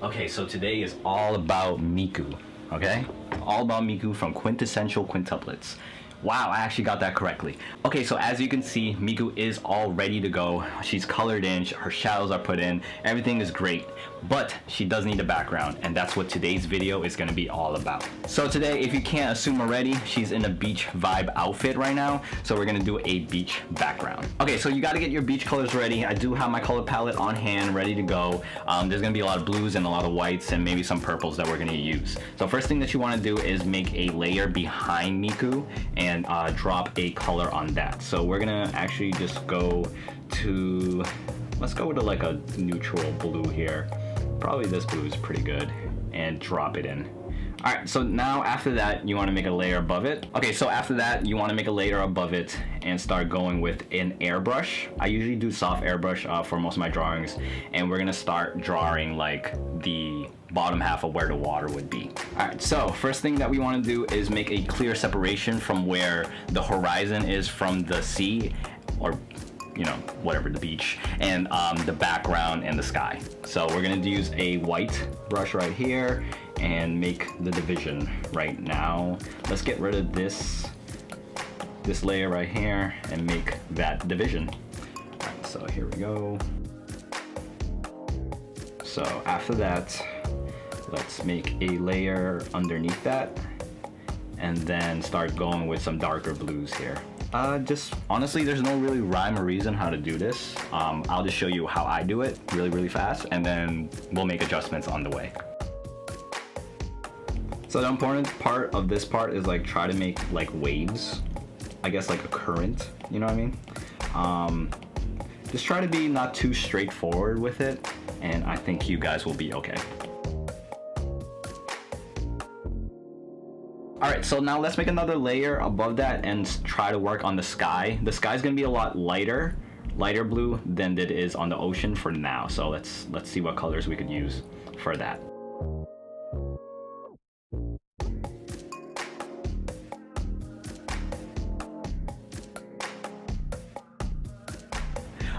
Okay, so today is all about Miku, okay? All about Miku from Quintessential Quintuplets. Wow, I actually got that correctly. Okay, so as you can see, Miku is all ready to go. She's colored in, her shadows are put in, everything is great, but she does need a background, and that's what today's video is gonna be all about. So today, if you can't assume already, she's in a beach vibe outfit right now, so we're gonna do a beach background. Okay, so you gotta get your beach colors ready. I do have my color palette on hand, ready to go. There's gonna be a lot of blues and a lot of whites and maybe some purples that we're gonna use. So first thing that you wanna do is make a layer behind Miku and drop a color on that. So we're gonna actually just go to, let's go with like a neutral blue here. Probably this blue is pretty good, and drop it in. All right, so now after that, you wanna make a layer above it. Okay, so after that, you wanna make a layer above it and start going with an airbrush. I usually do soft airbrush for most of my drawings, and we're gonna start drawing like the bottom half of where the water would be. All right, so first thing that we wanna do is make a clear separation from where the horizon is from the sea, or you know, whatever, the beach, and the background and the sky. So we're gonna use a white brush right here and make the division right now. Let's get rid of this layer right here and make that division. All right, so here we go. So after that, let's make a layer underneath that and then start going with some darker blues here. Just honestly, there's no really rhyme or reason how to do this. I'll just show you how I do it really fast, and then we'll make adjustments on the way. So the important part of this part is like try to make like waves, I guess, like a current, you know what I mean? Just try to be not too straightforward with it, and I think you guys will be okay. All right, so now let's make another layer above that and try to work on the sky. The sky is gonna be a lot lighter blue than it is on the ocean for now. So let's see what colors we could use for that.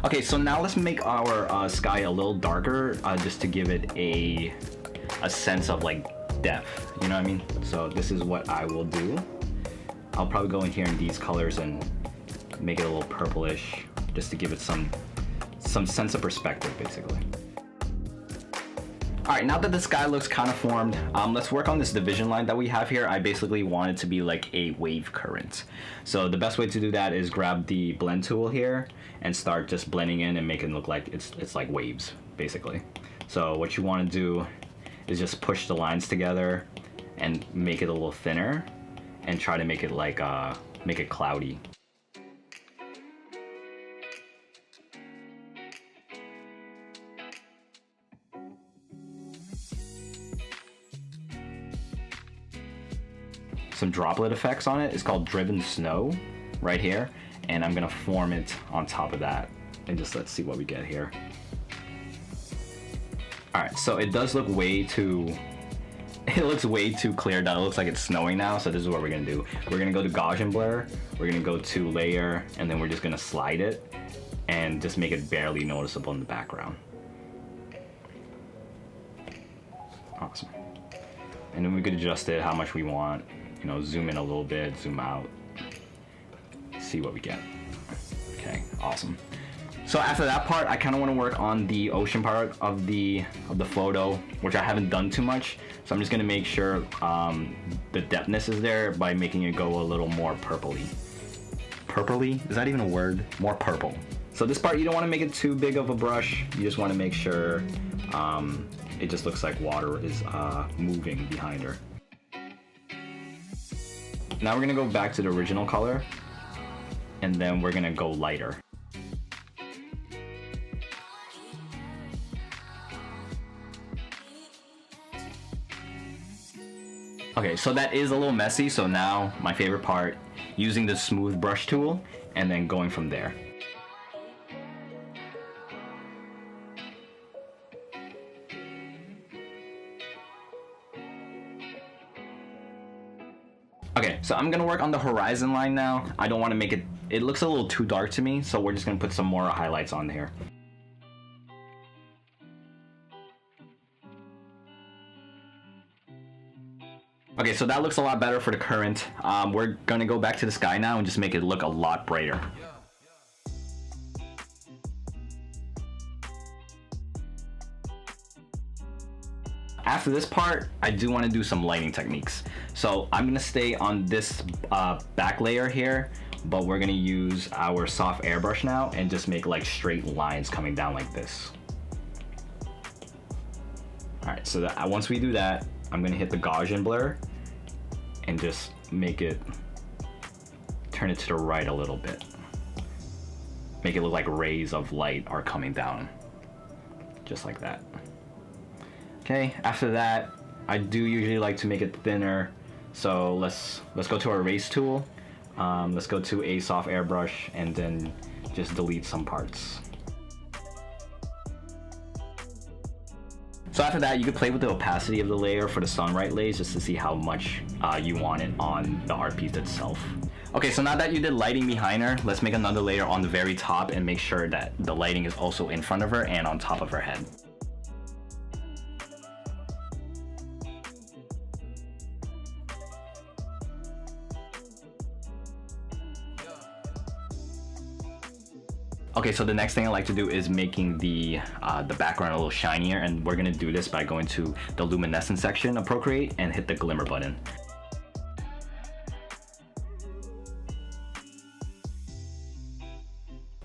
Okay, so now let's make our sky a little darker, just to give it a sense of like depth, you know what I mean? So this is what I will do. I'll probably go in here in these colors and make it a little purplish, just to give it some sense of perspective, basically. All right, now that the sky looks kind of formed, let's work on this division line that we have here. I basically want it to be like a wave current. So the best way to do that is grab the blend tool here and start just blending in and make it look like it's like waves, basically. So what you want to do is just push the lines together and make it a little thinner and try to make it like make it cloudy. Some droplet effects on it. It's called Driven Snow right here, and I'm gonna form it on top of that, and just let's see what we get here. All right, so it does look way too, it looks way too clear that it looks like it's snowing now. So this is what we're gonna do. We're gonna go to Gaussian blur, we're gonna go to layer, and then we're just gonna slide it and just make it barely noticeable in the background. Awesome. And then we could adjust it how much we want, you know, zoom in a little bit, zoom out, see what we get. Okay, awesome. So after that part, I kind of want to work on the ocean part of the photo, which I haven't done too much. So I'm just gonna make sure the depthness is there by making it go a little more purpley. Purpley? Is that even a word? More purple. So this part, you don't want to make it too big of a brush. You just want to make sure it just looks like water is moving behind her. Now we're gonna go back to the original color, and then we're gonna go lighter. Okay, so that is a little messy, so now my favorite part, using the smooth brush tool and then going from there. Okay, so I'm gonna work on the horizon line now. I don't want to make it, it looks a little too dark to me, so we're just gonna put some more highlights on here. Okay, so that looks a lot better for the current. We're gonna go back to the sky now and just make it look a lot brighter. After this part, I do want to do some lighting techniques. So I'm gonna stay on this back layer here, but we're gonna use our soft airbrush now and just make like straight lines coming down like this. All right, so that once we do that, I'm gonna hit the Gaussian blur and just make it, turn it to the right a little bit. Make it look like rays of light are coming down, just like that. Okay, after that, I do usually like to make it thinner. So let's go to our erase tool. Let's go to a soft airbrush and then just delete some parts. So after that, you can play with the opacity of the layer for the sunlight lays just to see how much you want it on the art piece itself. Okay, so now that you did lighting behind her, let's make another layer on the very top and make sure that the lighting is also in front of her and on top of her head. Okay, so the next thing I like to do is making the background a little shinier, and we're gonna do this by going to the luminescence section of Procreate and hit the glimmer button.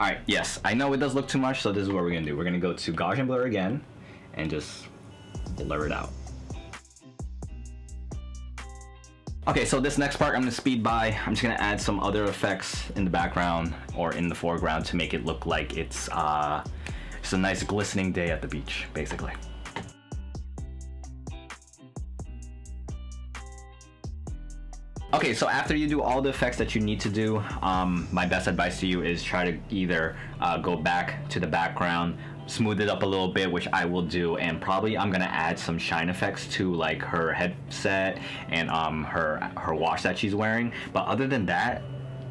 All right, yes, I know it does look too much, so this is what we're gonna do. We're gonna go to Gaussian blur again and just blur it out. Okay, so this next part I'm gonna speed by. I'm just gonna add some other effects in the background or in the foreground to make it look like it's just a nice glistening day at the beach, basically. Okay, so after you do all the effects that you need to do, my best advice to you is try to either go back to the background, smooth it up a little bit, which I will do, and probably I'm gonna add some shine effects to like her headset and her watch that she's wearing. But other than that,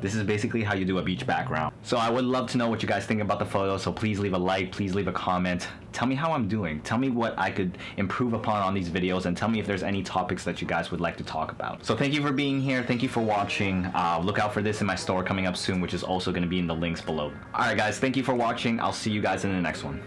this is basically how you do a beach background. So I would love to know what you guys think about the photo, so please leave a like, please leave a comment. Tell me how I'm doing. Tell me what I could improve upon on these videos, and tell me if there's any topics that you guys would like to talk about. So thank you for being here. Thank you for watching. Look out for this in my store coming up soon, which is also going to be in the links below. Alright guys, thank you for watching. I'll see you guys in the next one.